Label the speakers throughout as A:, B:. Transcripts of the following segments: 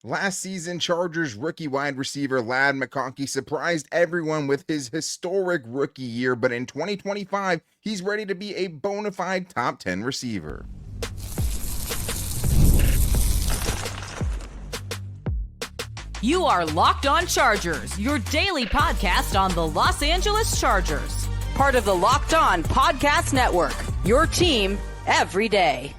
A: Last season, Chargers rookie wide receiver Ladd McConkey surprised everyone with his historic rookie year, but in 2025, he's ready to be a bona fide top 10 receiver.
B: You are Locked On Chargers, your daily podcast on the Los Angeles Chargers. Part of the Locked On Podcast Network, your team every day.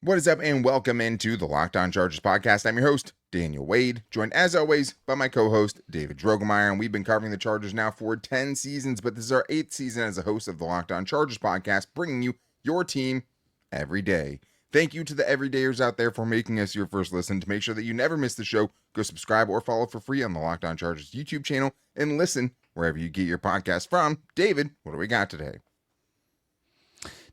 A: What is up, and welcome into the Locked On Chargers podcast. I'm your host, Daniel Wade, joined as always by my co-host, David Drogemeyer, and we've been covering the Chargers now for 10 seasons, but this is our 8th season as a host of the Locked On Chargers podcast, bringing you your team every day. Thank you to the everydayers out there for making us your first listen. To make sure that you never miss the show, go subscribe or follow for free on the Locked On Chargers YouTube channel and listen wherever you get your podcast from. David, what do we got today?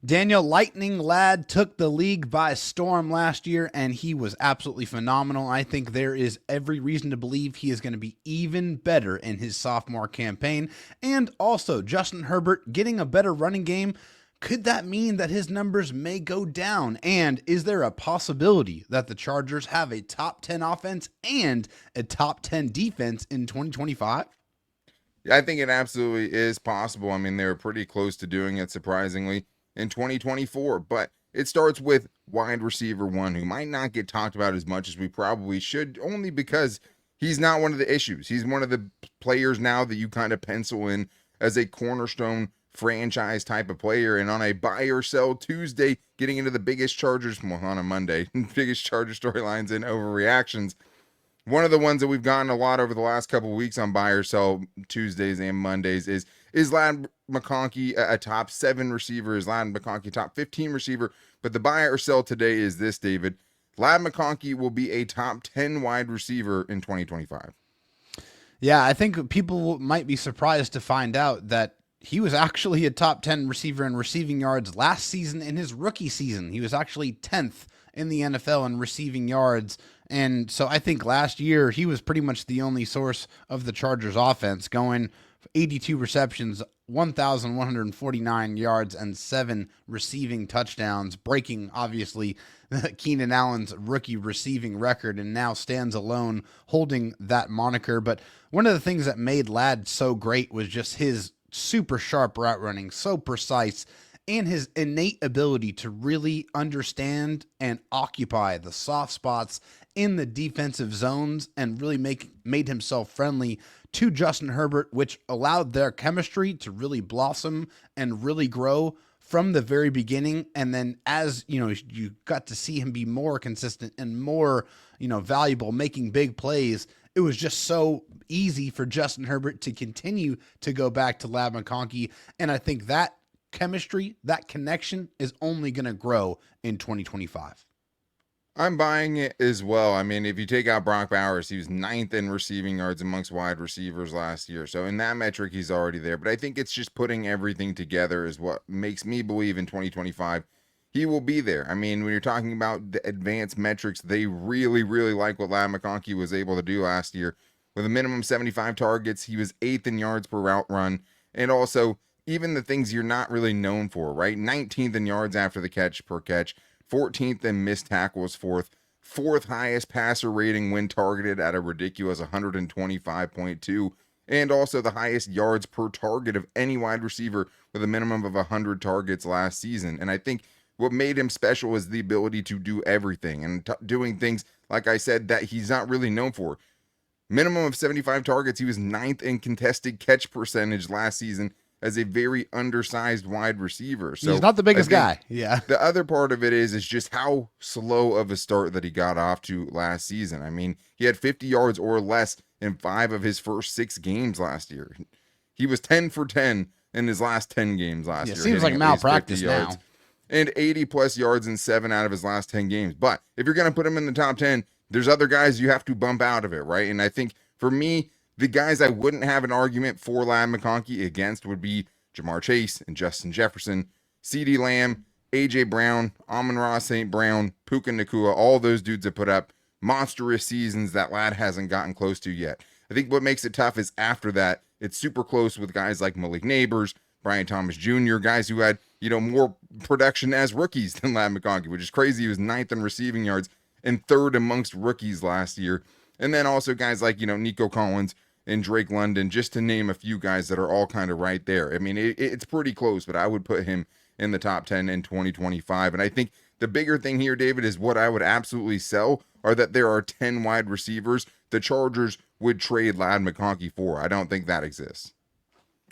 C: Daniel, Lightning Ladd took the league by storm last year, and he was absolutely phenomenal. I think there is every reason to believe he is going to be even better in his sophomore campaign. And also, Justin Herbert getting a better running game. Could that mean that his numbers may go down? And is there a possibility that the Chargers have a top 10 offense and a top 10 defense in 2025?
A: I think it absolutely is possible. I mean, they were pretty close to doing it, surprisingly, in 2024, but it starts with wide receiver one, who might not get talked about as much as we probably should, only because he's not one of the issues. He's one of the players now that you kind of pencil in as a cornerstone franchise type of player. And on a buy or sell Tuesday, getting into the biggest Chargers, well, on a Monday, biggest Charger storylines and overreactions. One of the ones that we've gotten a lot over the last couple of weeks on buy or sell Tuesdays and Mondays is Ladd McConkey a top 7 receiver? Is Ladd McConkey top 15 receiver? But the buy or sell today is this, David. Ladd McConkey will be a top 10 wide receiver in 2025.
C: Yeah, I think people might be surprised to find out that he was actually a top 10 receiver in receiving yards last season in his rookie season. He was actually 10th in the NFL in receiving yards. And so I think last year he was pretty much the only source of the Chargers offense, going 82 receptions, 1,149 yards, and 7 receiving touchdowns, breaking, obviously, Keenan Allen's rookie receiving record, and now stands alone holding that moniker. But one of the things that made Ladd so great was just his super sharp route running, so precise, and his innate ability to really understand and occupy the soft spots in the defensive zones and really made himself friendly to Justin Herbert, which allowed their chemistry to really blossom and really grow from the very beginning. And then as, you got to see him be more consistent and more, valuable, making big plays, it was just so easy for Justin Herbert to continue to go back to Ladd McConkey. And I think that chemistry, that connection is only going to grow in 2025.
A: I'm buying it as well. I mean, if you take out Brock Bowers, he was 9th in receiving yards amongst wide receivers last year. So in that metric, he's already there. But I think it's just putting everything together is what makes me believe in 2025 he will be there. I mean, when you're talking about the advanced metrics, they really, really like what Ladd McConkey was able to do last year. With a minimum 75 targets, he was 8th in yards per route run. And also, even the things you're not really known for, right? 19th in yards after the catch per catch. 14th in missed tackles, fourth highest passer rating when targeted at a ridiculous 125.2, and also the highest yards per target of any wide receiver with a minimum of 100 targets last season. And I think what made him special is the ability to do everything and doing things, like I said, that he's not really known for. Minimum of 75 targets. He was 9th in contested catch percentage last season as a very undersized wide receiver. So
C: he's not the biggest guy. Yeah.
A: The other part of it is just how slow of a start that he got off to last season. I mean, he had 50 yards or less in 5 of his first 6 games last year. He was 10 for 10 in his last 10 games last year.
C: Seems like malpractice now.
A: And 80 plus yards in 7 out of his last 10 games. But if you're going to put him in the top 10, there's other guys you have to bump out of it, right? And I think for me, the guys I wouldn't have an argument for Ladd McConkey against would be Jamar Chase and Justin Jefferson, CeeDee Lamb, A.J. Brown, Amon-Ra St. Brown, Puka Nacua. All those dudes have put up monstrous seasons that Ladd hasn't gotten close to yet. I think what makes it tough is after that, it's super close with guys like Malik Neighbors, Brian Thomas Jr., guys who had, more production as rookies than Ladd McConkey, which is crazy. He was 9th in receiving yards and third amongst rookies last year. And then also guys like, Nico Collins and Drake London, just to name a few guys that are all kind of right there. I mean, it's pretty close, but I would put him in the top 10 in 2025. And I think the bigger thing here, David, is what I would absolutely sell are that there are 10 wide receivers the Chargers would trade Ladd McConkey for. I don't think that exists.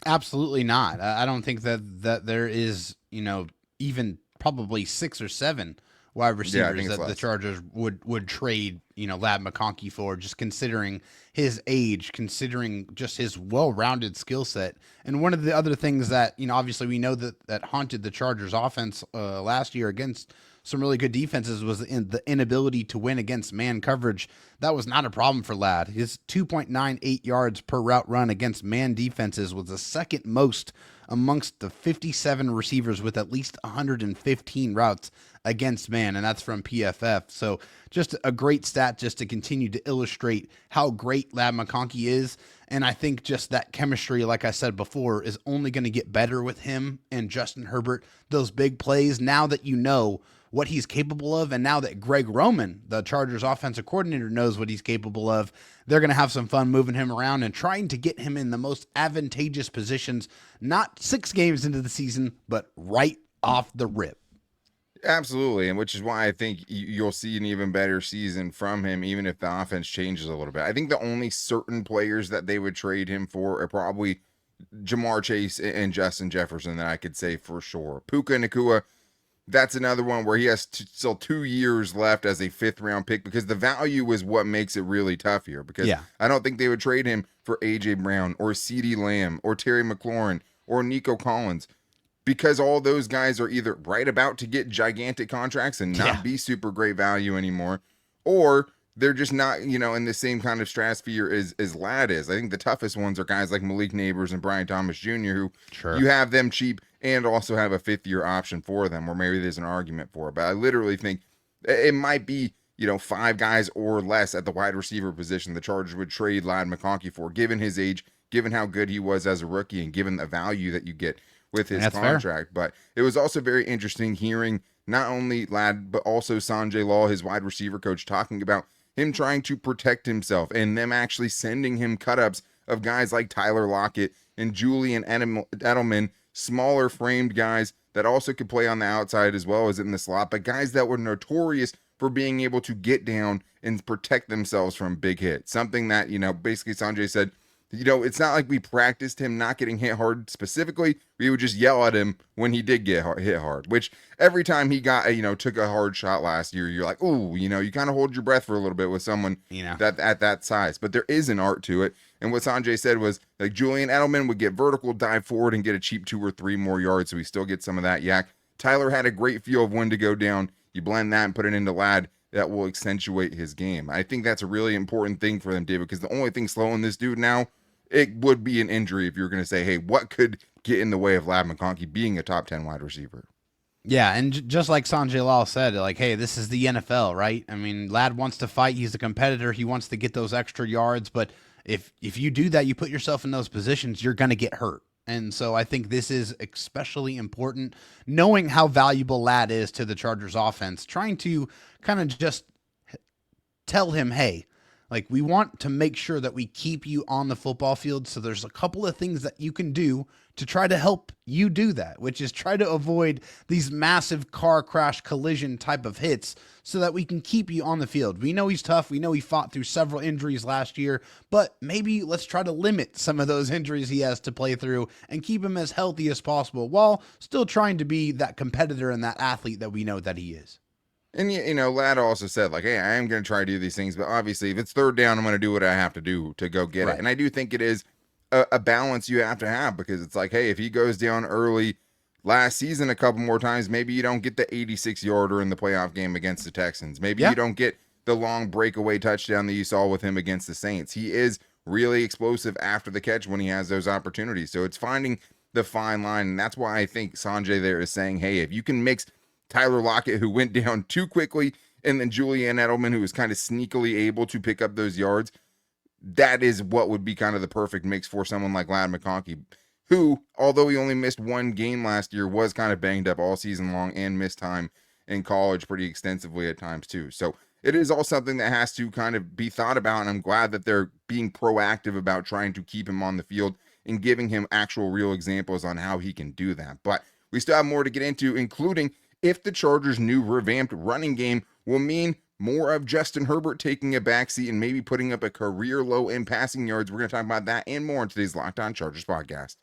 C: Absolutely not. I don't think that there is, even probably 6 or 7 wide receivers that the Chargers would trade, Ladd McConkey for, just considering his age, considering just his well-rounded skill set. And one of the other things that, obviously we know that haunted the Chargers offense last year against some really good defenses was the inability to win against man coverage. That was not a problem for Ladd. His 2.98 yards per route run against man defenses was the second most amongst the 57 receivers with at least 115 routes against man, and that's from PFF. So just a great stat just to continue to illustrate how great Ladd McConkey is. And I think just that chemistry, like I said before, is only going to get better with him and Justin Herbert. Those big plays, now that you know what he's capable of, and now that Greg Roman, the Chargers offensive coordinator, knows what he's capable of, they're going to have some fun moving him around and trying to get him in the most advantageous positions, not 6 games into the season, but right off the rip.
A: Absolutely, and which is why I think you'll see an even better season from him, even if the offense changes a little bit. I think the only certain players that they would trade him for are probably Jamar Chase and Justin Jefferson that I could say for sure. Puka Nacua, that's another one where he has still 2 years left as a 5th-round pick, because the value is what makes it really tough here. Because I don't think they would trade him for A.J. Brown or CeeDee Lamb or Terry McLaurin or Nico Collins, because all those guys are either right about to get gigantic contracts and not be super great value anymore, or they're just not, in the same kind of stratosphere as Ladd is. I think the toughest ones are guys like Malik Neighbors and Brian Thomas Jr., who you have them cheap and also have a 5th-year option for them, or maybe there's an argument for it. But I literally think it might be, 5 guys or less at the wide receiver position the Chargers would trade Ladd McConkey for, given his age, given how good he was as a rookie, and given the value that you get with his contract. Fair. But it was also very interesting hearing not only Ladd, but also Sanjay Law, his wide receiver coach, talking about him trying to protect himself and them actually sending him cut-ups of guys like Tyler Lockett and Julian Edelman, smaller framed guys that also could play on the outside as well as in the slot, but guys that were notorious for being able to get down and protect themselves from big hits. Something that, basically Sanjay said, it's not like we practiced him not getting hit hard specifically. We would just yell at him when he did get hit hard, which every time he got, took a hard shot last year, you're like, ooh, you kind of hold your breath for a little bit with someone that at that size. But there is an art to it. And what Sanjay said was, like, Julian Edelman would get vertical, dive forward, and get a cheap 2 or 3 more yards, so he still gets some of that yak. Tyler had a great feel of when to go down. You blend that and put it into Ladd, that will accentuate his game. I think that's a really important thing for them, David, because the only thing slowing this dude now, it would be an injury if you're going to say, hey, what could get in the way of Ladd McConkey being a top 10 wide receiver?
C: Yeah, and just like Sanjay Lal said, like, hey, this is the NFL, right? I mean, Ladd wants to fight. He's a competitor. He wants to get those extra yards. But if you do that, you put yourself in those positions, you're going to get hurt. And so I think this is especially important, knowing how valuable Ladd is to the Chargers offense, trying to kind of just tell him, hey, like, we want to make sure that we keep you on the football field. So there's a couple of things that you can do to try to help you do that, which is try to avoid these massive car crash collision type of hits so that we can keep you on the field. We know he's tough. We know he fought through several injuries last year, but maybe let's try to limit some of those injuries he has to play through and keep him as healthy as possible while still trying to be that competitor and that athlete that we know that he is.
A: And, Ladd also said, like, hey, I am going to try to do these things, but obviously if it's 3rd down, I'm going to do what I have to do to go get it. And I do think it is a balance you have to have, because it's like, hey, if he goes down early last season a couple more times, maybe you don't get the 86-yarder in the playoff game against the Texans. Maybe you don't get the long breakaway touchdown that you saw with him against the Saints. He is really explosive after the catch when he has those opportunities. So it's finding the fine line, and that's why I think Sanjay there is saying, hey, if you can mix Tyler Lockett, who went down too quickly, and then Julian Edelman, who was kind of sneakily able to pick up those yards, that is what would be kind of the perfect mix for someone like Ladd McConkey, who, although he only missed 1 game last year, was kind of banged up all season long and missed time in college pretty extensively at times too. So it is all something that has to kind of be thought about. And I'm glad that they're being proactive about trying to keep him on the field and giving him actual real examples on how he can do that. But we still have more to get into, including if the Chargers' new revamped running game will mean more of Justin Herbert taking a backseat and maybe putting up a career low in passing yards. We're going to talk about that and more in today's Locked On Chargers podcast.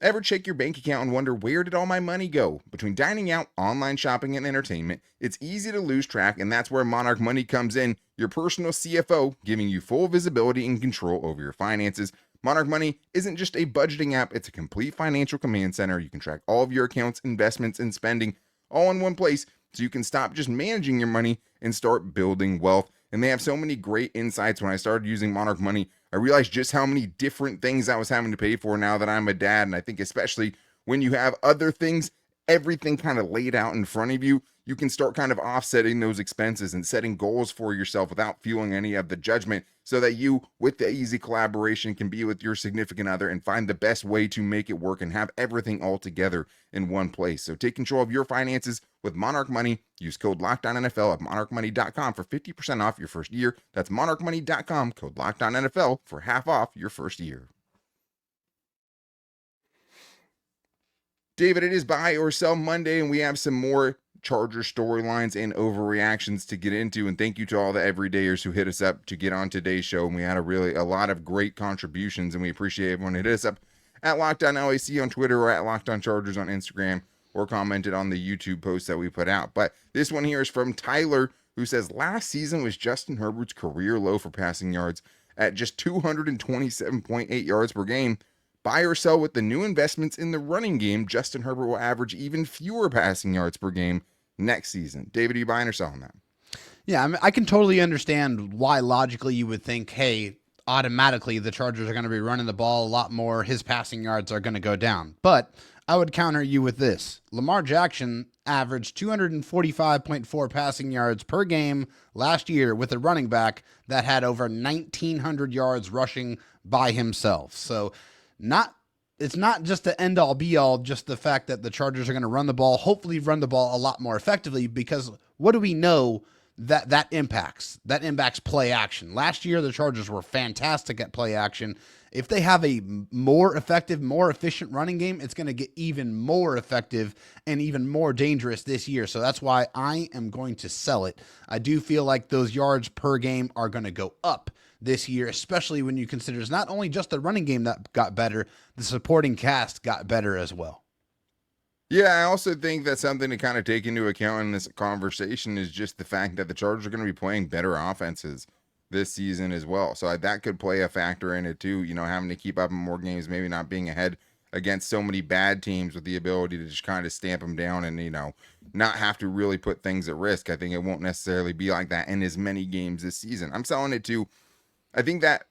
A: Ever check your bank account and wonder, where did all my money go? Between dining out, online shopping, and entertainment, it's easy to lose track, and that's where Monarch Money comes in, your personal CFO, giving you full visibility and control over your finances. Monarch Money isn't just a budgeting app, it's a complete financial command center. You can track all of your accounts, investments, and spending all in one place, so you can stop just managing your money and start building wealth. And they have so many great insights. When I started using Monarch Money, I realized just how many different things I was having to pay for now that I'm a dad. And I think especially when you have other things, everything kind of laid out in front of you, you can start kind of offsetting those expenses and setting goals for yourself without feeling any of the judgment, so that you, with the easy collaboration, can be with your significant other and find the best way to make it work and have everything all together in one place. So take control of your finances with Monarch Money. Use code LOCKEDONNFL at monarchmoney.com for 50% off your first year. That's monarchmoney.com, code LOCKEDONNFL for half off your first year. David, it is buy or sell Monday, and we have some more Charger storylines and overreactions to get into. And thank you to all the everydayers who hit us up to get on today's show. And we had a lot of great contributions, and we appreciate everyone who hit us up at Locked On LAC on Twitter or at Locked On Chargers on Instagram, or commented on the YouTube post that we put out. But this one here is from Tyler, who says last season was Justin Herbert's career low for passing yards at just 227.8 yards per game. Buy or sell with the new investments in the running game, Justin Herbert will average even fewer passing yards per game next season. David, are you buying or selling that?
C: Yeah, I mean, I can totally understand why logically you would think, hey, automatically the Chargers are going to be running the ball a lot more. His passing yards are going to go down. But I would counter you with this. Lamar Jackson averaged 245.4 passing yards per game last year with a running back that had over 1,900 yards rushing by himself. So it's not just the end all be all, just the fact that the Chargers are going to run the ball, hopefully run the ball a lot more effectively, because what do we know that impacts? That impacts play action. Last year, the Chargers were fantastic at play action. If they have a more effective, more efficient running game, it's going to get even more effective and even more dangerous this year. So that's why I am going to sell it. I do feel like those yards per game are going to go up this year, especially when you consider it's not only just the running game that got better, the supporting cast got better as well.
A: Yeah, I also think that something to kind of take into account in this conversation is just the fact that the Chargers are going to be playing better offenses this season as well. So that could play a factor in it too, having to keep up in more games, maybe not being ahead against so many bad teams with the ability to just kind of stamp them down and, not have to really put things at risk. I think it won't necessarily be like that in as many games this season. I'm selling it too. I think that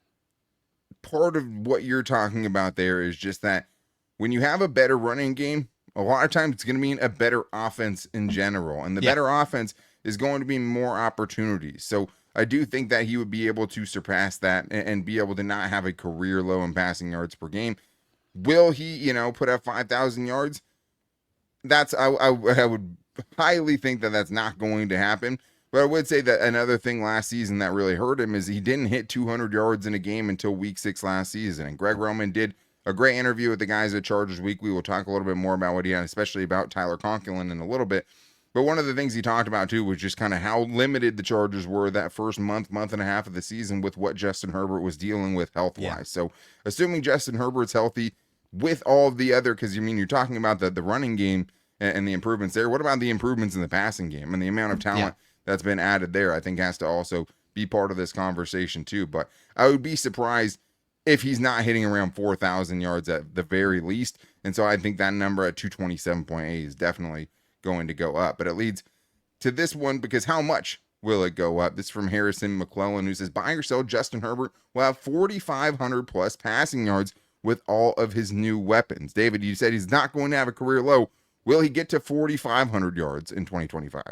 A: part of what you're talking about there is just that when you have a better running game, a lot of times it's going to mean a better offense in general. And the better offense is going to be more opportunities. So I do think that he would be able to surpass that and be able to not have a career low in passing yards per game. Will he, put up 5,000 yards? I would highly think that that's not going to happen. But I would say that another thing last season that really hurt him is he didn't hit 200 yards in a game until week 6 last season. And Greg Roman did a great interview with the guys at Chargers Weekly. We'll talk a little bit more about what he had, especially about Tyler Conklin in a little bit. But one of the things he talked about too was just kind of how limited the Chargers were that first month and a half of the season with what Justin Herbert was dealing with health-wise. Yeah. So assuming Justin Herbert's healthy with all of the other, because you're talking about the running game and the improvements there. What about the improvements in the passing game and the amount of talent that's been added there? I think has to also be part of this conversation too. But I would be surprised if he's not hitting around 4,000 yards at the very least. And so I think that number at 227.8 is definitely going to go up. But it leads to this one, because how much will it go up? This is from Harrison McClellan, who says, buy or sell, Justin Herbert will have 4,500 plus passing yards with all of his new weapons. David, you said he's not going to have a career low. Will he get to 4,500 yards in 2025?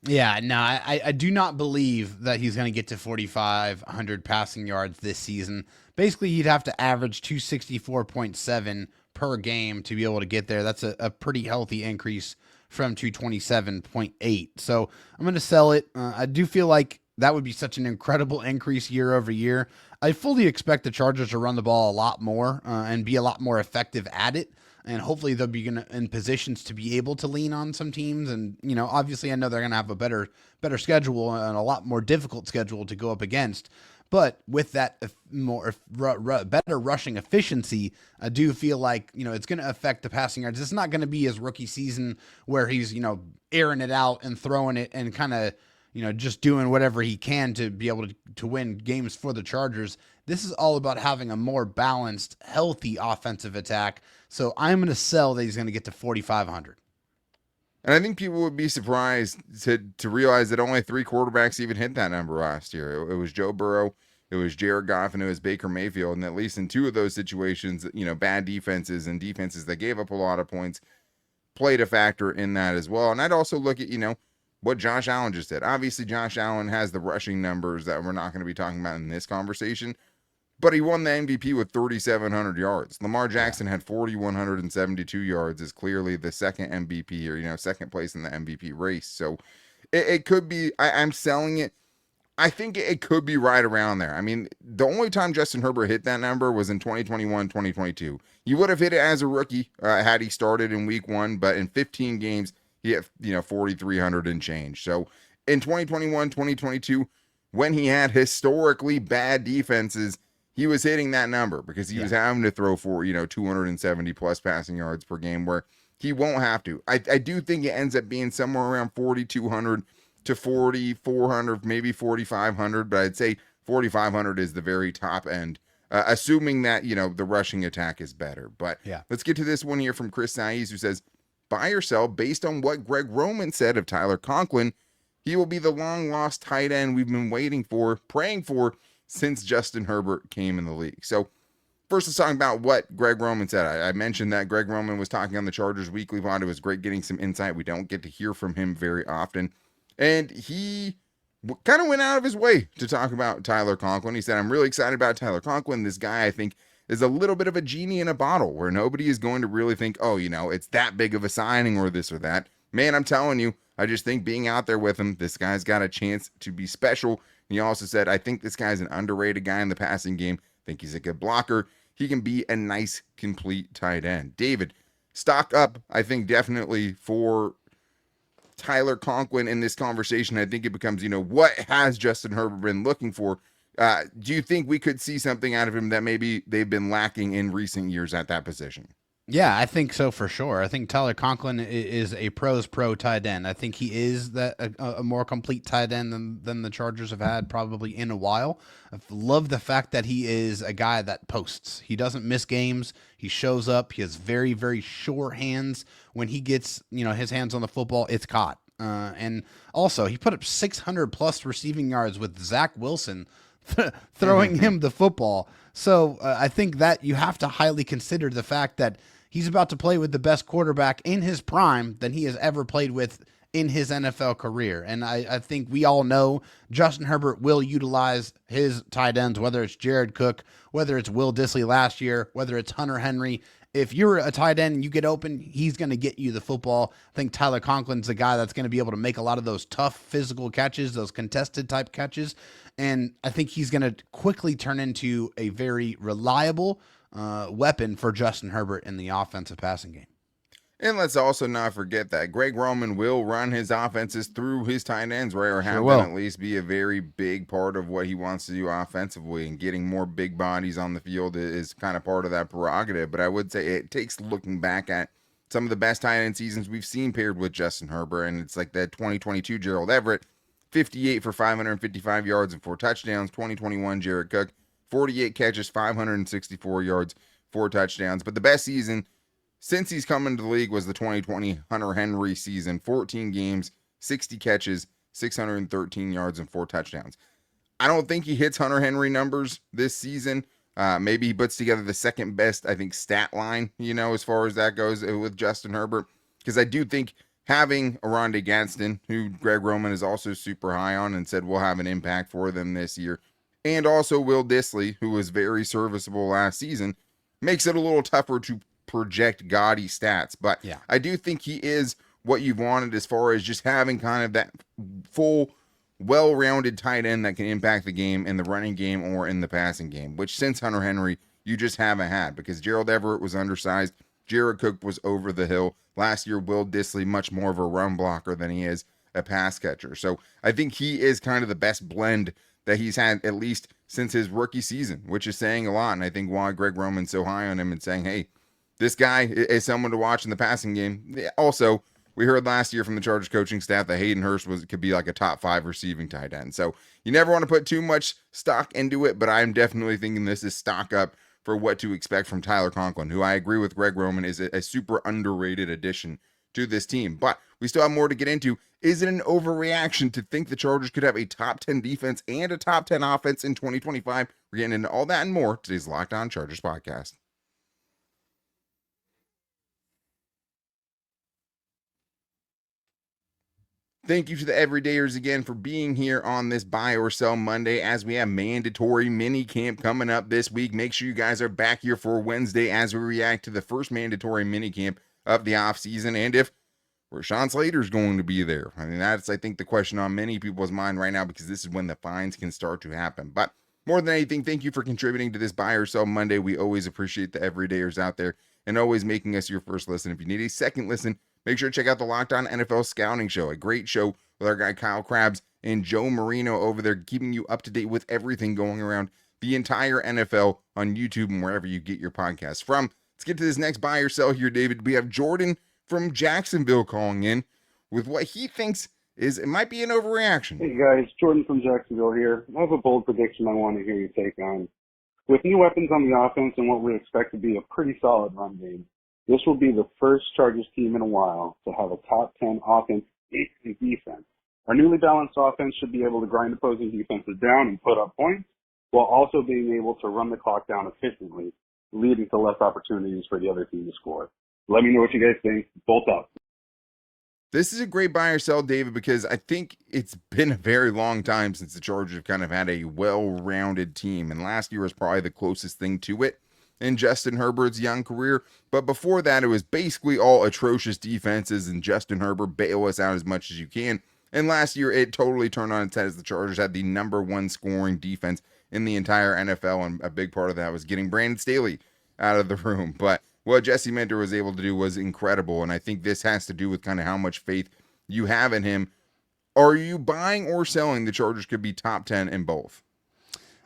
C: Yeah, no, I do not believe that he's going to get to 4,500 passing yards this season. Basically, he'd have to average 264.7 per game to be able to get there. That's a pretty healthy increase from 227.8. So I'm going to sell it. I do feel like that would be such an incredible increase year over year. I fully expect the Chargers to run the ball a lot more and be a lot more effective at it. And hopefully they'll be in positions to be able to lean on some teams. And, obviously I know they're going to have a better schedule and a lot more difficult schedule to go up against. But with that better rushing efficiency, I do feel like, it's going to affect the passing yards. It's not going to be his rookie season where he's, airing it out and throwing it and kind of, just doing whatever he can to be able to win games for the Chargers. This is all about having a more balanced, healthy offensive attack. So I'm going to sell that he's going to get to 4,500.
A: And I think people would be surprised to realize that only 3 quarterbacks even hit that number last year. It was Joe Burrow, it was Jared Goff, and it was Baker Mayfield. And at least in 2 of those situations, bad defenses and defenses that gave up a lot of points played a factor in that as well. And I'd also look at, what Josh Allen just did. Obviously, Josh Allen has the rushing numbers that we're not going to be talking about in this conversation, but he won the MVP with 3,700 yards. Lamar Jackson had 4,172 yards, is clearly the second MVP here, second place in the MVP race. So it could be, I'm selling it. I think it could be right around there. I mean, the only time Justin Herbert hit that number was in 2021, 2022. He would have hit it as a rookie had he started in week 1, but in 15 games, he had, 4,300 and change. So in 2021, 2022, when he had historically bad defenses, he was hitting that number because he was having to throw for, 270 plus passing yards per game, where he won't have to. I do think it ends up being somewhere around 4,200 to 4,400, maybe 4,500, but I'd say 4,500 is the very top end, assuming that, the rushing attack is better. But let's get to this one here from Chris Saiz, who says, buy or sell based on what Greg Roman said of Tyler Conklin. He will be the long lost tight end we've been praying for since Justin Herbert came in the league. So first, let's talk about what Greg Roman said. I mentioned that Greg Roman was talking on the Chargers Weekly Pod. It was great getting some insight. We don't get to hear from him very often. And he kind of went out of his way to talk about Tyler Conklin. He said, I'm really excited about Tyler Conklin. This guy, I think, is a little bit of a genie in a bottle where nobody is going to really think, oh, it's that big of a signing or this or that. Man, I'm telling you, I just think being out there with him, this guy's got a chance to be special. And he also said, I think this guy's an underrated guy in the passing game. I think he's a good blocker. He can be a nice, complete tight end. David, stock up, I think, definitely for Tyler Conklin in this conversation. I think it becomes, what has Justin Herbert been looking for? Do you think we could see something out of him that maybe they've been lacking in recent years at that position?
C: Yeah, I think so for sure. I think Tyler Conklin is a pro's pro tight end. I think he is a more complete tight end than the Chargers have had probably in a while. I love the fact that he is a guy that posts. He doesn't miss games. He shows up. He has very, very sure hands. When he gets, his hands on the football, it's caught. And also, he put up 600 plus receiving yards with Zach Wilson throwing him the football. So I think that you have to highly consider the fact that he's about to play with the best quarterback in his prime than he has ever played with in his NFL career. And I think we all know Justin Herbert will utilize his tight ends, whether it's Jared Cook, whether it's Will Dissly last year, whether it's Hunter Henry. If you're a tight end and you get open, he's going to get you the football. I think Tyler Conklin's a guy that's going to be able to make a lot of those tough physical catches, those contested type catches. And I think he's going to quickly turn into a very reliable weapon for Justin Herbert in the offensive passing game.
A: And let's also not forget that Greg Roman will run his offenses through his tight ends, right? Or have them at least be a very big part of what he wants to do offensively, and getting more big bodies on the field is kind of part of that prerogative. But I would say it takes looking back at some of the best tight end seasons we've seen paired with Justin Herbert. And it's like that 2022 Gerald Everett, 58 for 555 yards and 4 touchdowns. 2021 Jared Cook, 48 catches, 564 yards, 4 touchdowns. But the best season since he's come into the league was the 2020 Hunter Henry season, 14 games, 60 catches, 613 yards, and 4 touchdowns. I don't think he hits Hunter Henry numbers this season. Maybe he puts together the second best, I think, stat line, as far as that goes with Justin Herbert. Because I do think having Aronde Gadsden, who Greg Roman is also super high on and said will have an impact for them this year, and also Will Dissly, who was very serviceable last season, makes it a little tougher to project gaudy stats. But I do think he is what you've wanted as far as just having kind of that full, well-rounded tight end that can impact the game in the running game or in the passing game, which since Hunter Henry, you just haven't had, because Gerald Everett was undersized. Jared Cook was over the hill. Last year, Will Dissly, much more of a run blocker than he is a pass catcher. So I think he is kind of the best blend that he's had, at least since his rookie season, which is saying a lot. And I think why Greg Roman's so high on him and saying, hey, this guy is someone to watch in the passing game. Also, we heard last year from the Chargers coaching staff that Hayden Hurst could be like a top 5 receiving tight end. So you never want to put too much stock into it, but I'm definitely thinking this is stock up for what to expect from Tyler Conklin, who I agree with Greg Roman is a super underrated addition to this team. But we still have more to get into. Is it an overreaction to think the Chargers could have a top 10 defense and a top 10 offense in 2025? We're getting into all that and more today's Locked On Chargers podcast. Thank you to the everydayers again for being here on this Buy or Sell Monday, as we have mandatory mini camp coming up this week. Make sure you guys are back here for Wednesday as we react to the first mandatory mini camp of the offseason, and if Rashawn Slater is going to be there. I mean, that's, I think, the question on many people's mind right now, because this is when the fines can start to happen. But more than anything, thank you for contributing to this Buy or Sell Monday. We always appreciate the everydayers out there and always making us your first listen. If you need a second listen, make sure to check out the Locked On NFL Scouting Show, a great show with our guy Kyle Krabs and Joe Marino over there, keeping you up to date with everything going around the entire NFL on YouTube and wherever you get your podcasts from. Let's get to this next buy or sell here, David. We have Jordan from Jacksonville calling in with what he thinks is it might be an overreaction.
D: Hey guys, Jordan from Jacksonville here. I have a bold prediction I want to hear your take on. With new weapons on the offense and what we expect to be a pretty solid run game, this will be the first Chargers team in a while to have a top 10 offense and defense. Our newly balanced offense should be able to grind opposing defenses down and put up points, while also being able to run the clock down efficiently, leading to less opportunities for the other team to score. Let me know what you guys think. Bolt up.
A: This is a great buy or sell, David, because I think it's been a very long time since the Chargers have kind of had a well-rounded team, and last year was probably the closest thing to it in Justin Herbert's young career. But before that, it was basically all atrocious defenses and Justin Herbert bail us out as much as you can. And last year, it totally turned on its head as the Chargers had the number 1 scoring defense in the entire NFL, and a big part of that was getting Brandon Staley out of the room. But what Jesse Minter was able to do was incredible, and I think this has to do with kind of how much faith you have in him. Are you buying or selling the Chargers could be top 10 in both?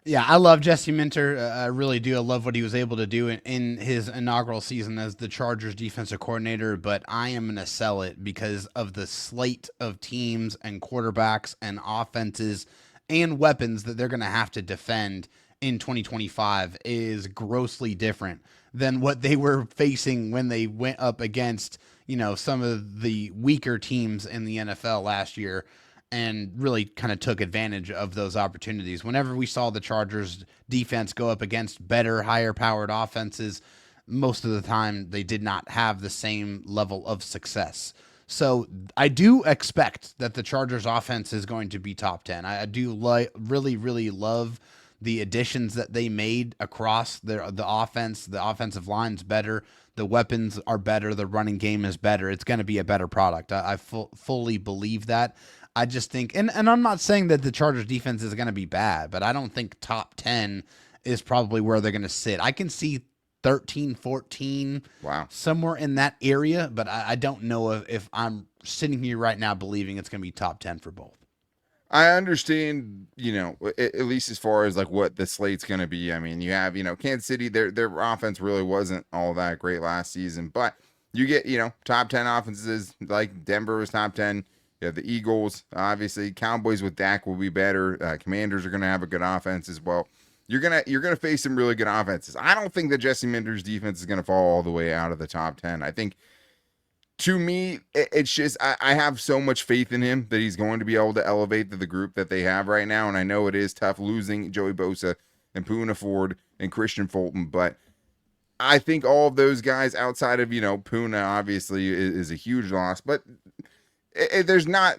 C: Yeah, I love Jesse Minter. I really do. I love what he was able to do in his inaugural season as the Chargers defensive coordinator, but I am going to sell it because of the slate of teams and quarterbacks and offenses and weapons that they're going to have to defend in 2025 is grossly different than what they were facing when they went up against, some of the weaker teams in the NFL last year, and really kind of took advantage of those opportunities. Whenever we saw the Chargers defense go up against better, higher powered offenses, most of the time they did not have the same level of success. So I do expect that the Chargers offense is going to be top 10. I do really, really love the additions that they made across the offense. The offensive line's better. The weapons are better. The running game is better. It's going to be a better product. I fully believe that. I just think, and I'm not saying that the Chargers defense is going to be bad, but I don't think top 10 is probably where they're going to sit. I can see 13, 14,
A: wow, somewhere
C: in that area, but I don't know if I'm sitting here right now believing it's going to be top 10 for both.
A: I understand, at least as far as like what the slate's going to be. I mean, you have, Kansas City, their offense really wasn't all that great last season, but you get, top 10 offenses like Denver was top 10. You have the Eagles, obviously. Cowboys with Dak will be better. Commanders are going to have a good offense as well. You're gonna face some really good offenses. I don't think that Jesse Minter's defense is going to fall all the way out of the top 10. I think, to me, it's just I have so much faith in him that he's going to be able to elevate the group that they have right now. And I know it is tough losing Joey Bosa and Poona Ford and Christian Fulton, but I think all of those guys outside of, Poona obviously is a huge loss, but there's not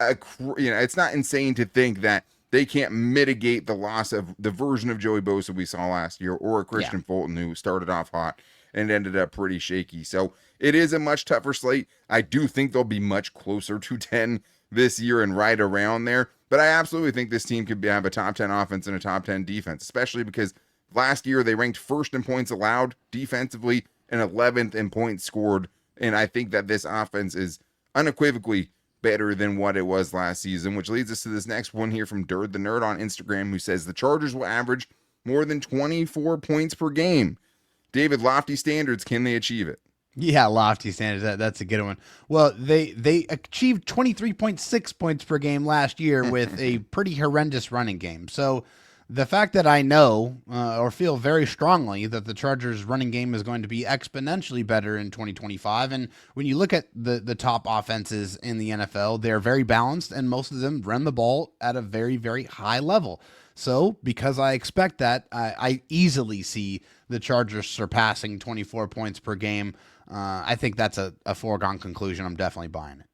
A: it's not insane to think that they can't mitigate the loss of the version of Joey Bosa we saw last year, or Christian Fulton, who started off hot and it ended up pretty shaky. So it is a much tougher slate. I do think they'll be much closer to 10 this year and right around there. But I absolutely think this team could have a top 10 offense and a top 10 defense, especially because last year they ranked first in points allowed defensively and 11th in points scored. And I think that this offense is unequivocally better than what it was last season, which leads us to this next one here from Dirt the Nerd on Instagram, who says the Chargers will average more than 24 points per game. David, lofty standards, can they achieve it?
C: Yeah, lofty standards. That's a good one. Well, they achieved 23.6 points per game last year with a pretty horrendous running game. So the fact that I know or feel very strongly that the Chargers running game is going to be exponentially better in 2025. And when you look at the top offenses in the NFL, they're very balanced and most of them run the ball at a very, very high level. So because I expect that, I easily see the Chargers surpassing 24 points per game. I think that's a foregone conclusion. I'm definitely buying it.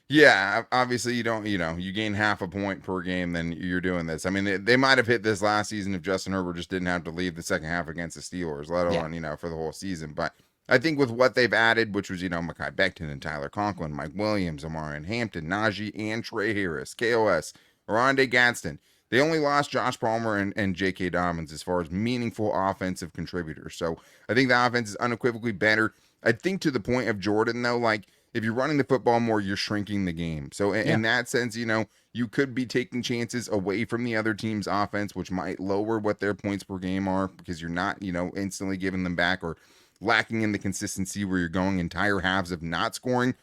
A: Yeah, obviously you gain half a point per game, then you're doing this. I mean, they might have hit this last season if Justin Herbert just didn't have to leave the second half against the Steelers, let alone, for the whole season. But I think with what they've added, which was, Mekhi Becton and Tyler Conklin, Mike Williams, Omarion Hampton, Najee, and Trey Harris, KOS, Oronde Gadsden, they only lost Josh Palmer and J.K. Dobbins as far as meaningful offensive contributors. So I think the offense is unequivocally better. I think to the point of Jordan, though, like, if you're running the football more, you're shrinking the game. So in that sense, you could be taking chances away from the other team's offense, which might lower what their points per game are because you're not, instantly giving them back or lacking in the consistency where you're going entire halves of not scoring.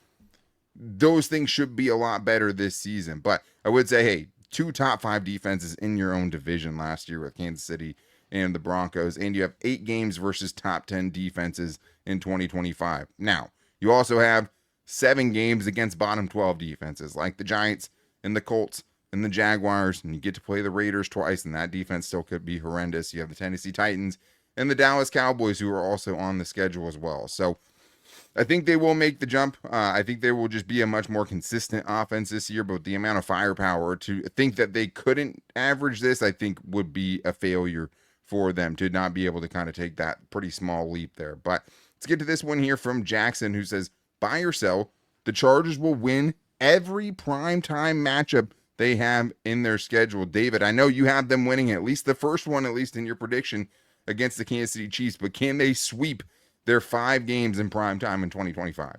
A: Those things should be a lot better this season. But I would say, hey, 2 top 5 defenses in your own division last year with Kansas City and the Broncos, and you have 8 games versus top 10 defenses in 2025. Now, you also have 7 games against bottom 12 defenses like the Giants and the Colts and the Jaguars, and you get to play the Raiders twice, and that defense still could be horrendous. You have the Tennessee Titans and the Dallas Cowboys, who are also on the schedule as well. So I think they will make the jump. I think they will just be a much more consistent offense this year, but the amount of firepower to think that they couldn't average this, I think would be a failure for them to not be able to kind of take that pretty small leap there. But let's get to this one here from Jackson, who says, buy or sell, the Chargers will win every primetime matchup they have in their schedule. David, I know you have them winning at least the first one, at least in your prediction, against the Kansas City Chiefs, but can they sweep their 5 games in primetime in 2025?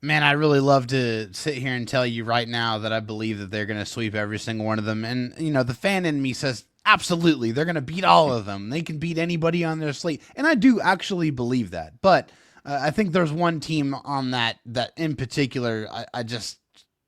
C: Man, I really love to sit here and tell you right now that I believe that they're going to sweep every single one of them. And, the fan in me says, absolutely, they're going to beat all of them. They can beat anybody on their slate. And I do actually believe that. But I think there's one team on that in particular, I just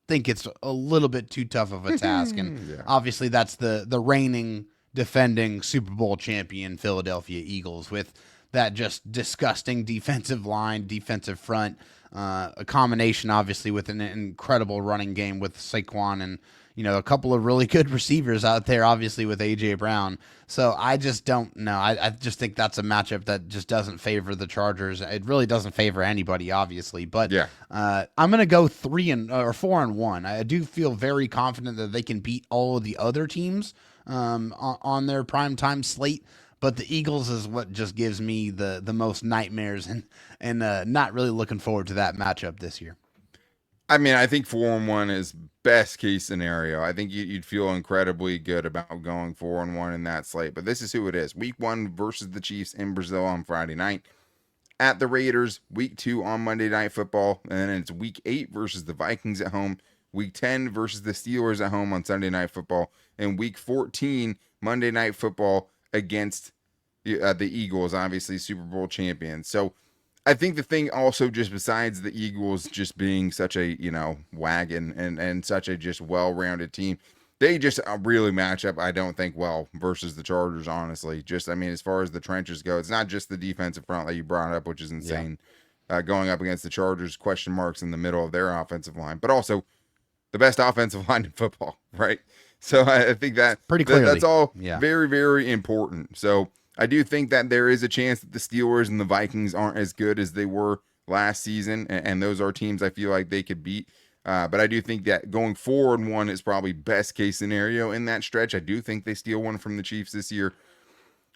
C: think it's a little bit too tough of a task. And obviously that's the reigning, defending Super Bowl champion Philadelphia Eagles with that just disgusting defensive line, defensive front, a combination obviously with an incredible running game with Saquon and, a couple of really good receivers out there, obviously with A.J. Brown. So I just don't know. I just think that's a matchup that just doesn't favor the Chargers. It really doesn't favor anybody, obviously. But I'm going to go 4-1. I do feel very confident that they can beat all of the other teams on their primetime slate. But the Eagles is what just gives me the most nightmares and not really looking forward to that matchup this year.
A: I mean, I think 4-1 is best case scenario. I think you'd feel incredibly good about going 4-1 in that slate. But this is who it is. Week 1 versus the Chiefs in Brazil on Friday night. At the Raiders, week 2 on Monday Night Football. And then it's week 8 versus the Vikings at home. Week 10 versus the Steelers at home on Sunday Night Football. And week 14, Monday Night Football against the Eagles, obviously Super Bowl champions. So I think the thing also, just besides the Eagles just being such a, wagon and such a just well-rounded team, they just really match up, I don't think, well versus the Chargers, honestly. As far as the trenches go, it's not just the defensive front that you brought up, which is insane, going up against the Chargers, question marks in the middle of their offensive line, but also the best offensive line in football, right? So I think that
C: pretty clearly.
A: That's all very, very important. So I do think that there is a chance that the Steelers and the Vikings aren't as good as they were last season, and those are teams I feel like they could beat. But I do think that going 4-1 is probably best case scenario in that stretch. I do think they steal one from the Chiefs this year.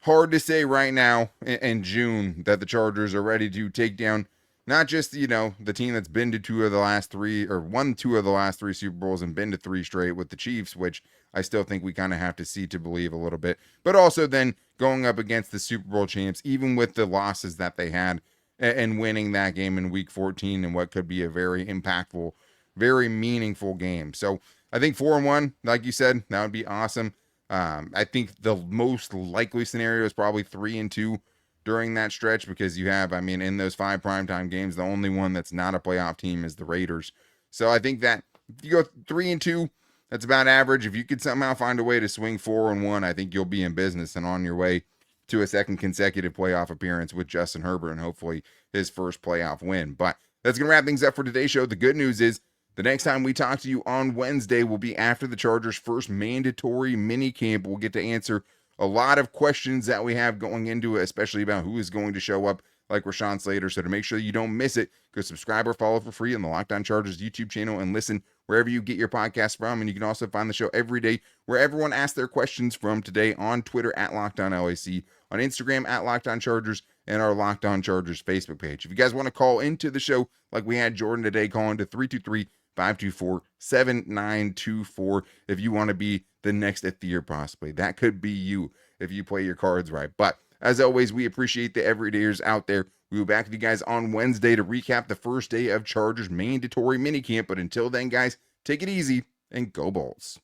A: hard to say right now in June that the Chargers are ready to take down not just, the team that's been to two of the last three or won two of the last three Super Bowls and been to three straight with the Chiefs, which I still think we kind of have to see to believe a little bit, but also then going up against the Super Bowl champs, even with the losses that they had and winning that game in week 14 and what could be a very impactful, very meaningful game. So I think 4-1, like you said, that would be awesome. I think the most likely scenario is probably 3-2 during that stretch because you have, in those 5 primetime games, the only one that's not a playoff team is the Raiders. So I think that if you go 3-2, that's about average. If you could somehow find a way to swing 4-1, I think you'll be in business and on your way to a second consecutive playoff appearance with Justin Herbert and hopefully his first playoff win. But that's going to wrap things up for today's show. The good news is the next time we talk to you on Wednesday will be after the Chargers' first mandatory mini camp. We'll get to answer a lot of questions that we have going into it, especially about who is going to show up like Rashawn Slater. So to make sure you don't miss it, go subscribe or follow for free on the Locked On Chargers YouTube channel and listen wherever you get your podcast from. And you can also find the show every day where everyone asks their questions from today on Twitter at Locked On LAC, on Instagram at Locked On Chargers, and our Locked On Chargers Facebook page. If you guys want to call into the show like we had Jordan today, call into 323-524-7924 if you want to be the next Ethier possibly. That could be you if you play your cards right. But as always, we appreciate the everydayers out there. We will be back with you guys on Wednesday to recap the first day of Chargers mandatory minicamp. But until then, guys, take it easy and go Bulls.